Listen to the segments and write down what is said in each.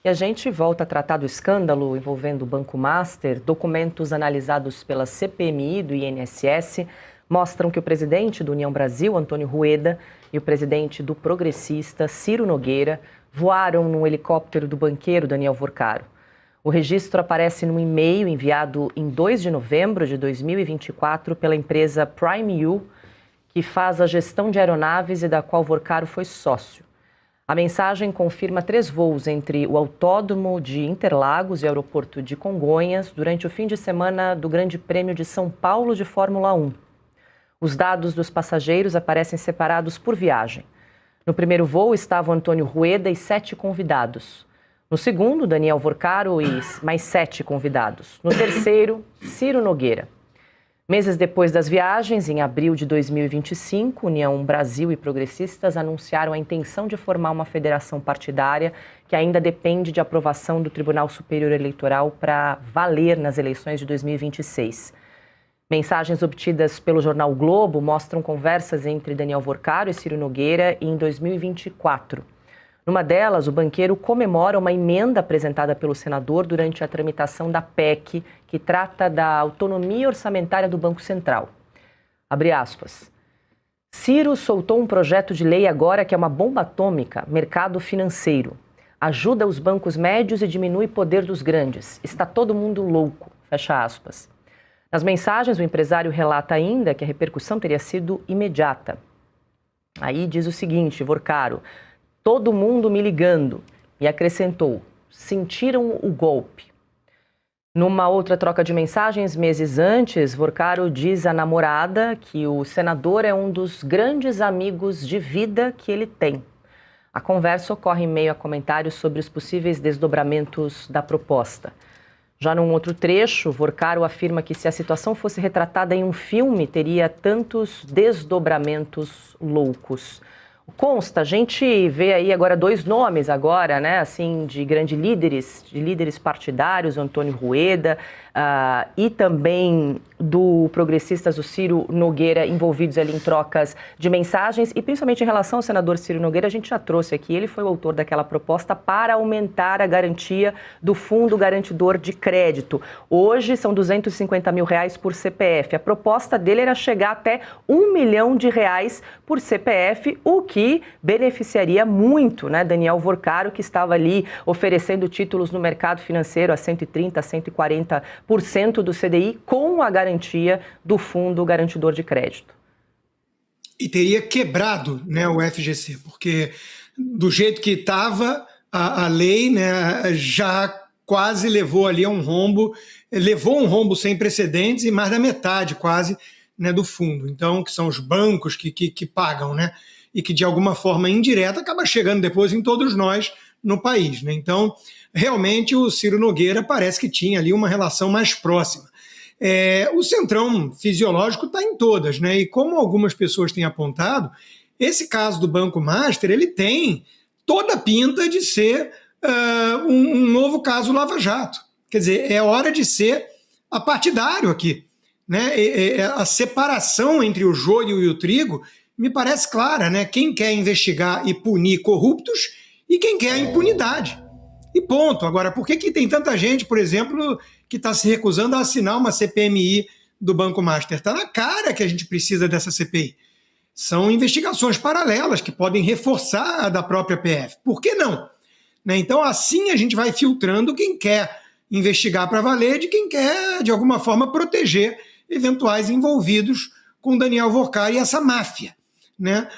E a gente volta a tratar do escândalo envolvendo o Banco Master. Documentos analisados pela CPMI do INSS mostram que o presidente do União Brasil, Antônio Rueda, e o presidente do Progressista, Ciro Nogueira, voaram num helicóptero do banqueiro Daniel Vorcaro. O registro aparece num e-mail enviado em 2 de novembro de 2024 pela empresa Prime U, que faz a gestão de aeronaves e da qual Vorcaro foi sócio. A mensagem confirma 3 voos entre o Autódromo de Interlagos e o Aeroporto de Congonhas durante o fim de semana do Grande Prêmio de São Paulo de Fórmula 1. Os dados dos passageiros aparecem separados por viagem. No primeiro voo estavam Antônio Rueda e 7 convidados. No segundo, Daniel Vorcaro e mais 7 convidados. No terceiro, Ciro Nogueira. Meses depois das viagens, em abril de 2025, União Brasil e Progressistas anunciaram a intenção de formar uma federação partidária que ainda depende de aprovação do Tribunal Superior Eleitoral para valer nas eleições de 2026. Mensagens obtidas pelo jornal Globo mostram conversas entre Daniel Vorcaro e Ciro Nogueira em 2024. Numa delas, o banqueiro comemora uma emenda apresentada pelo senador durante a tramitação da PEC, que trata da autonomia orçamentária do Banco Central. Abre aspas. Ciro soltou um projeto de lei agora que é uma bomba atômica, mercado financeiro. Ajuda os bancos médios e diminui o poder dos grandes. Está todo mundo louco. Fecha aspas. Nas mensagens, o empresário relata ainda que a repercussão teria sido imediata. Aí diz o seguinte, Vorcaro, todo mundo me ligando, e acrescentou, sentiram o golpe. Numa outra troca de mensagens, meses antes, Vorcaro diz à namorada que o senador é um dos grandes amigos de vida que ele tem. A conversa ocorre em meio a comentários sobre os possíveis desdobramentos da proposta. Já num outro trecho, Vorcaro afirma que se a situação fosse retratada em um filme, teria tantos desdobramentos loucos. Consta, a gente vê aí agora 2 nomes agora, né, assim, de grandes líderes partidários, o Antônio Rueda e também do Progressistas, o Ciro Nogueira, envolvidos ali em trocas de mensagens e principalmente em relação ao senador Ciro Nogueira, a gente já trouxe aqui, ele foi o autor daquela proposta para aumentar a garantia do Fundo Garantidor de Crédito. Hoje são R$250 mil por CPF. A proposta dele era chegar até R$1 milhão por CPF, o que beneficiaria muito, né, Daniel Vorcaro, que estava ali oferecendo títulos no mercado financeiro a 130%, a 140% do CDI, com a garantia do Fundo Garantidor de Crédito. E teria quebrado, né, o FGC, porque do jeito que estava a lei, né, já quase levou ali a um rombo, levou um rombo sem precedentes e mais da metade quase, né, do fundo. Então, que são os bancos que pagam, né, e que de alguma forma indireta acaba chegando depois em todos nós no país, né? Então, realmente o Ciro Nogueira parece que tinha ali uma relação mais próxima. O centrão fisiológico está em todas, né? E como algumas pessoas têm apontado, esse caso do Banco Master, ele tem toda a pinta de ser um novo caso Lava Jato. Quer dizer, é hora de ser apartidário aqui, né? A separação entre o joio e o trigo me parece clara, né? Quem quer investigar e punir corruptos e quem quer a impunidade. E ponto. Agora, por que tem tanta gente, por exemplo, que está se recusando a assinar uma CPMI do Banco Master? Está na cara que a gente precisa dessa CPI. São investigações paralelas que podem reforçar a da própria PF. Por que não? Né? Então, assim a gente vai filtrando quem quer investigar para valer de quem quer, de alguma forma, proteger eventuais envolvidos com Daniel Vorcaro e essa máfia. Né?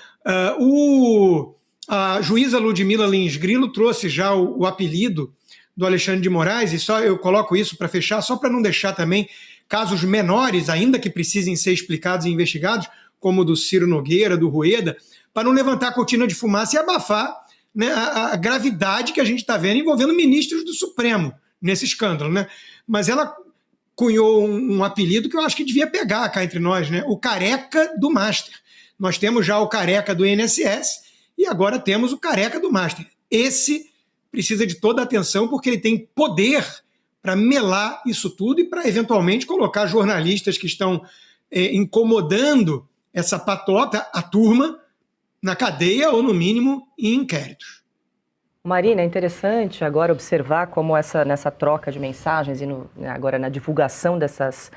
A juíza Ludmila Lins Grilo trouxe já o apelido do Alexandre de Moraes, e só eu coloco isso para fechar, só para não deixar também casos menores, ainda que precisem ser explicados e investigados, como o do Ciro Nogueira, do Rueda, para não levantar a cortina de fumaça e abafar, né, a gravidade que a gente está vendo envolvendo ministros do Supremo nesse escândalo. Né? Mas ela cunhou um apelido que eu acho que devia pegar cá entre nós, né? O careca do Master. Nós temos já o careca do INSS e agora temos o careca do Master. Esse precisa de toda a atenção porque ele tem poder para melar isso tudo e para, eventualmente, colocar jornalistas que estão incomodando essa patota, a turma, na cadeia ou, no mínimo, em inquéritos. Marina, é interessante agora observar como nessa troca de mensagens e agora na divulgação dessas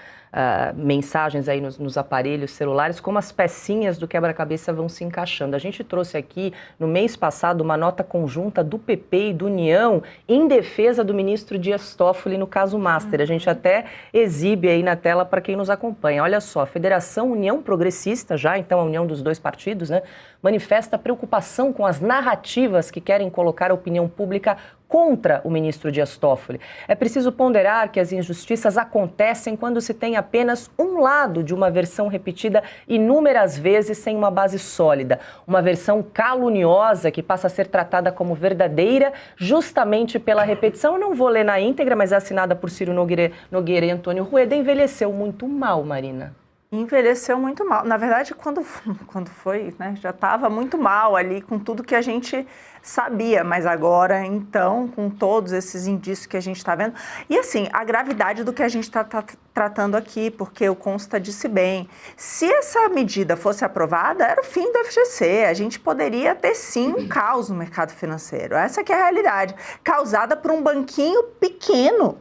mensagens aí nos aparelhos celulares, como as pecinhas do quebra-cabeça vão se encaixando. A gente trouxe aqui no mês passado uma nota conjunta do PP e do União em defesa do ministro Dias Toffoli no caso Master. A gente até exibe aí na tela para quem nos acompanha. Olha só, a Federação União Progressista, já então a união dos dois partidos, né, manifesta preocupação com as narrativas que querem colocar a opinião pública contra o ministro Dias Toffoli. É preciso ponderar que as injustiças acontecem quando se tem apenas um lado de uma versão repetida inúmeras vezes sem uma base sólida. Uma versão caluniosa que passa a ser tratada como verdadeira justamente pela repetição. Eu não vou ler na íntegra, mas é assinada por Ciro Nogueira e Antônio Rueda. Envelheceu muito mal, Marina. Envelheceu muito mal. Na verdade, quando foi, né, já estava muito mal ali com tudo que a gente sabia, mas agora, então, com todos esses indícios que a gente está vendo, e assim, a gravidade do que a gente está tratando aqui, porque o Consta disse bem, se essa medida fosse aprovada, era o fim do FGC, a gente poderia ter sim um caos no mercado financeiro, essa que é a realidade, causada por um banquinho pequeno,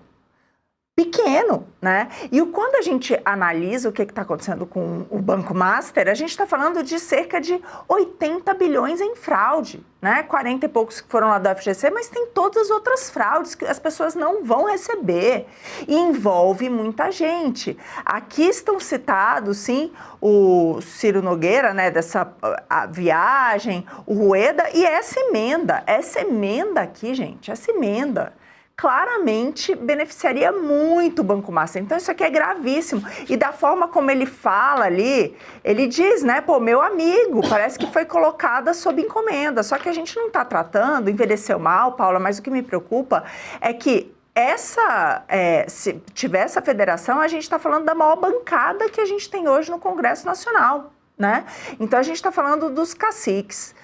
né? E quando a gente analisa o que está acontecendo com o Banco Master, a gente está falando de cerca de 80 bilhões em fraude, né? 40 e poucos que foram lá do FGC, mas tem todas as outras fraudes que as pessoas não vão receber e envolve muita gente. Aqui estão citados, sim, o Ciro Nogueira, né, dessa viagem, o Rueda e essa emenda aqui, gente, essa emenda claramente beneficiaria muito o Banco Master. Então, isso aqui é gravíssimo. E da forma como ele fala ali, ele diz, né, pô, meu amigo, parece que foi colocada sob encomenda. Só que a gente não está tratando, envelheceu mal, Paula, mas o que me preocupa é que se tiver essa federação, a gente está falando da maior bancada que a gente tem hoje no Congresso Nacional, né? Então, a gente está falando dos caciques,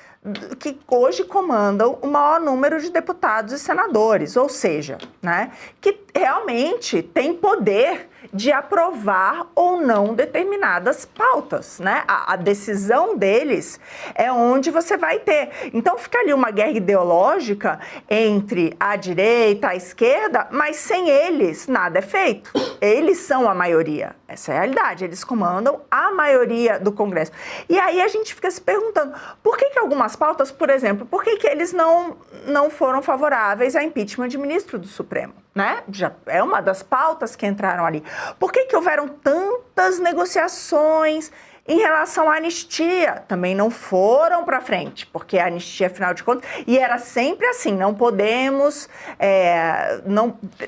que hoje comandam o maior número de deputados e senadores, ou seja, né, que realmente tem poder de aprovar ou não determinadas pautas, né? A decisão deles é onde você vai ter. Então fica ali uma guerra ideológica entre a direita, a esquerda, mas sem eles nada é feito. Eles são a maioria. Essa é a realidade. Eles comandam a maioria do Congresso. E aí a gente fica se perguntando, por que algumas pautas, por exemplo, por que eles não foram favoráveis a impeachment de ministro do Supremo? Né? Já é uma das pautas que entraram ali. Por que houveram tantas negociações em relação à anistia? Também não foram para frente, porque a anistia, afinal de contas, e era sempre assim, não podemos,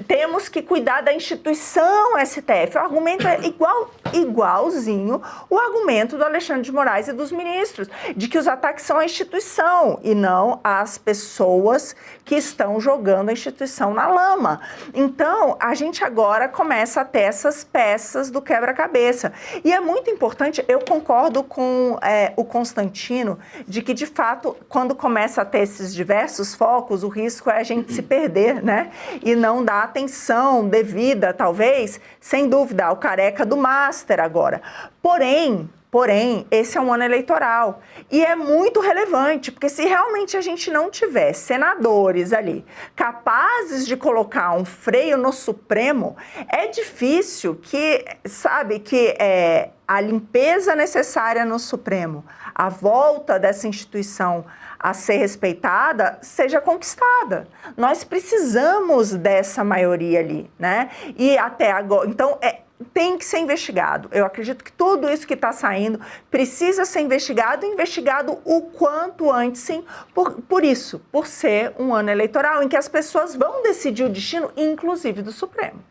temos que cuidar da instituição STF. O argumento é igualzinho o argumento do Alexandre de Moraes e dos ministros, de que os ataques são à instituição e não às pessoas que estão jogando a instituição na lama. Então, a gente agora começa a ter essas peças do quebra-cabeça. E é muito importante, eu concordo com o Constantino, de que, de fato, quando começa a ter esses diversos focos, o risco é a gente se perder, né? E não dar atenção devida, talvez, sem dúvida, ao careca do Master agora. Porém, esse é um ano eleitoral e é muito relevante, porque se realmente a gente não tiver senadores ali capazes de colocar um freio no Supremo, é difícil que a limpeza necessária no Supremo, a volta dessa instituição a ser respeitada, seja conquistada. Nós precisamos dessa maioria ali, né? E até agora, então, tem que ser investigado. Eu acredito que tudo isso que está saindo precisa ser investigado o quanto antes, sim, por ser um ano eleitoral em que as pessoas vão decidir o destino, inclusive do Supremo.